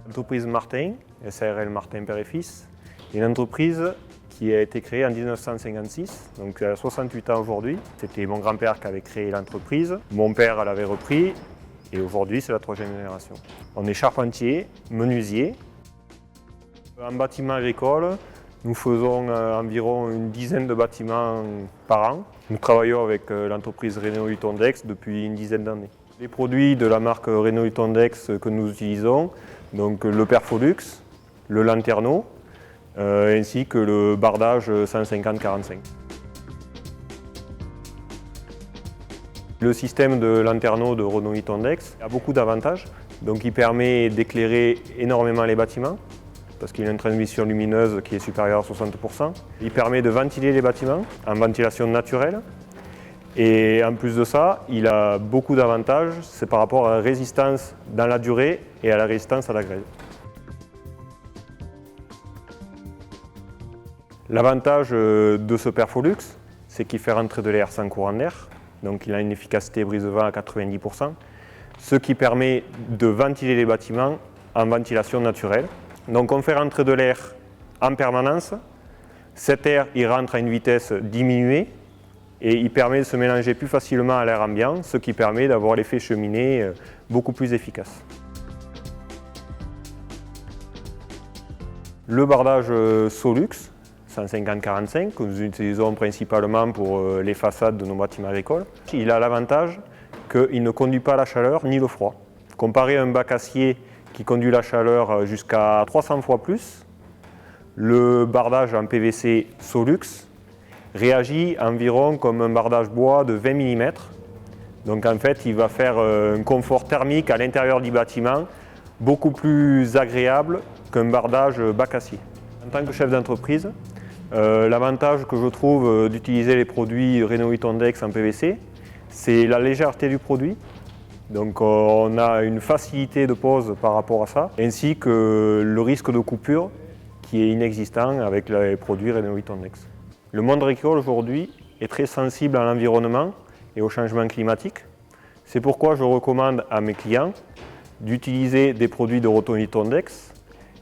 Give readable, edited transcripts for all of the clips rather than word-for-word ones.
L'entreprise Martin, SARL Martin Père et Fils, est une entreprise qui a été créée en 1956, donc elle a 68 ans aujourd'hui. C'était mon grand-père qui avait créé l'entreprise, mon père l'avait repris et aujourd'hui c'est la troisième génération. On est charpentier, menuisier. En bâtiment agricole, nous faisons environ une dizaine de bâtiments par an. Nous travaillons avec l'entreprise Renault-Hutondex depuis une dizaine d'années. Les produits de la marque Renault-Hutondex que nous utilisons, donc le Perfolux, le Lanterneau, ainsi que le bardage 150-45. Le système de Lanterneau de Renault-Hutondex a beaucoup d'avantages. Donc il permet d'éclairer énormément les bâtiments, parce qu'il a une transmission lumineuse qui est supérieure à 60%. Il permet de ventiler les bâtiments en ventilation naturelle. Et en plus de ça, il a beaucoup d'avantages, c'est par rapport à la résistance dans la durée et à la résistance à la grêle. L'avantage de ce Perfolux, c'est qu'il fait rentrer de l'air sans courant d'air, donc il a une efficacité brise-vent à 90%, ce qui permet de ventiler les bâtiments en ventilation naturelle. Donc on fait rentrer de l'air en permanence, cet air il rentre à une vitesse diminuée et il permet de se mélanger plus facilement à l'air ambiant, ce qui permet d'avoir l'effet cheminée beaucoup plus efficace. Le bardage Solux 150-45 que nous utilisons principalement pour les façades de nos bâtiments agricoles, il a l'avantage qu'il ne conduit pas la chaleur ni le froid. Comparé à un bac acier qui conduit la chaleur jusqu'à 300 fois plus, le bardage en PVC Solux réagit environ comme un bardage bois de 20 mm. Donc en fait, il va faire un confort thermique à l'intérieur du bâtiment beaucoup plus agréable qu'un bardage bac acier. En tant que chef d'entreprise, l'avantage que je trouve d'utiliser les produits Renault-Hutondex en PVC, c'est la légèreté du produit. Donc on a une facilité de pose par rapport à ça, ainsi que le risque de coupure qui est inexistant avec les produits Renault-Hutondex. Le monde agricole aujourd'hui est très sensible à l'environnement et au changement climatique. C'est pourquoi je recommande à mes clients d'utiliser des produits de Renault-Hutondex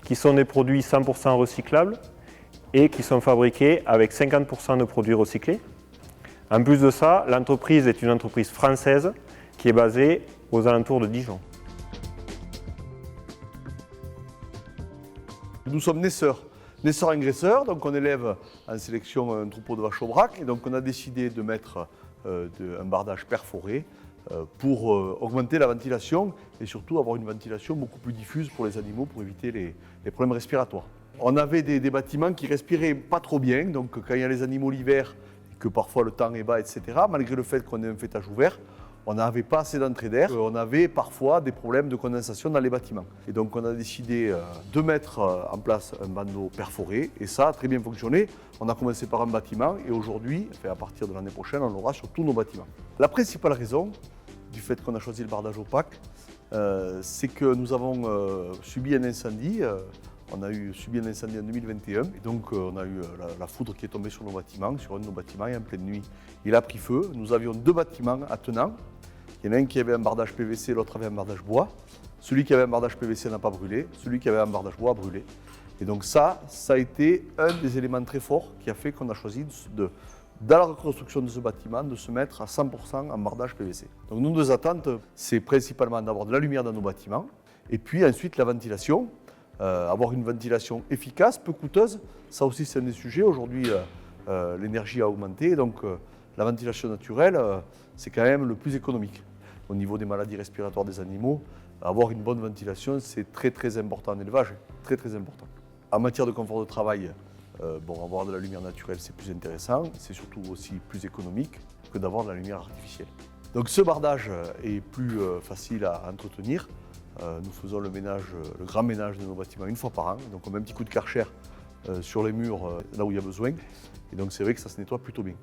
qui sont des produits 100% recyclables et qui sont fabriqués avec 50% de produits recyclés. En plus de ça, l'entreprise est une entreprise française qui est basée aux alentours de Dijon. Nous sommes naisseurs-engraisseurs, donc on élève en sélection un troupeau de vaches au brac et donc on a décidé de mettre un bardage perforé pour augmenter la ventilation et surtout avoir une ventilation beaucoup plus diffuse pour les animaux pour éviter les problèmes respiratoires. On avait des bâtiments qui respiraient pas trop bien, donc quand il y a les animaux l'hiver, que parfois le temps est bas, etc., malgré le fait qu'on ait un fêtage ouvert, on n'avait pas assez d'entrée d'air, on avait parfois des problèmes de condensation dans les bâtiments. Et donc on a décidé de mettre en place un bandeau perforé et ça a très bien fonctionné. On a commencé par un bâtiment et aujourd'hui, à partir de l'année prochaine, on l'aura sur tous nos bâtiments. La principale raison du fait qu'on a choisi le bardage opaque, c'est que nous avons subi un incendie. On a subi un incendie en 2021 et donc on a eu la foudre qui est tombée sur nos bâtiments, sur un de nos bâtiments et en pleine nuit il a pris feu. Nous avions deux bâtiments attenants. Il y en a un qui avait un bardage PVC, l'autre avait un bardage bois. Celui qui avait un bardage PVC n'a pas brûlé, celui qui avait un bardage bois a brûlé. Et donc ça a été un des éléments très forts qui a fait qu'on a choisi dans la reconstruction de ce bâtiment, de se mettre à 100% en bardage PVC. Donc nos deux attentes, c'est principalement d'avoir de la lumière dans nos bâtiments et puis ensuite la ventilation. Avoir une ventilation efficace, peu coûteuse, ça aussi c'est un des sujets. Aujourd'hui, l'énergie a augmenté, donc la ventilation naturelle, c'est quand même le plus économique. Au niveau des maladies respiratoires des animaux, avoir une bonne ventilation, c'est très très important en élevage, très très important. En matière de confort de travail, avoir de la lumière naturelle, c'est plus intéressant, c'est surtout aussi plus économique que d'avoir de la lumière artificielle. Donc ce bardage est plus facile à entretenir. Nous faisons le grand ménage de nos bâtiments une fois par an. Donc on met un petit coup de Karcher sur les murs là où il y a besoin. Et donc c'est vrai que ça se nettoie plutôt bien.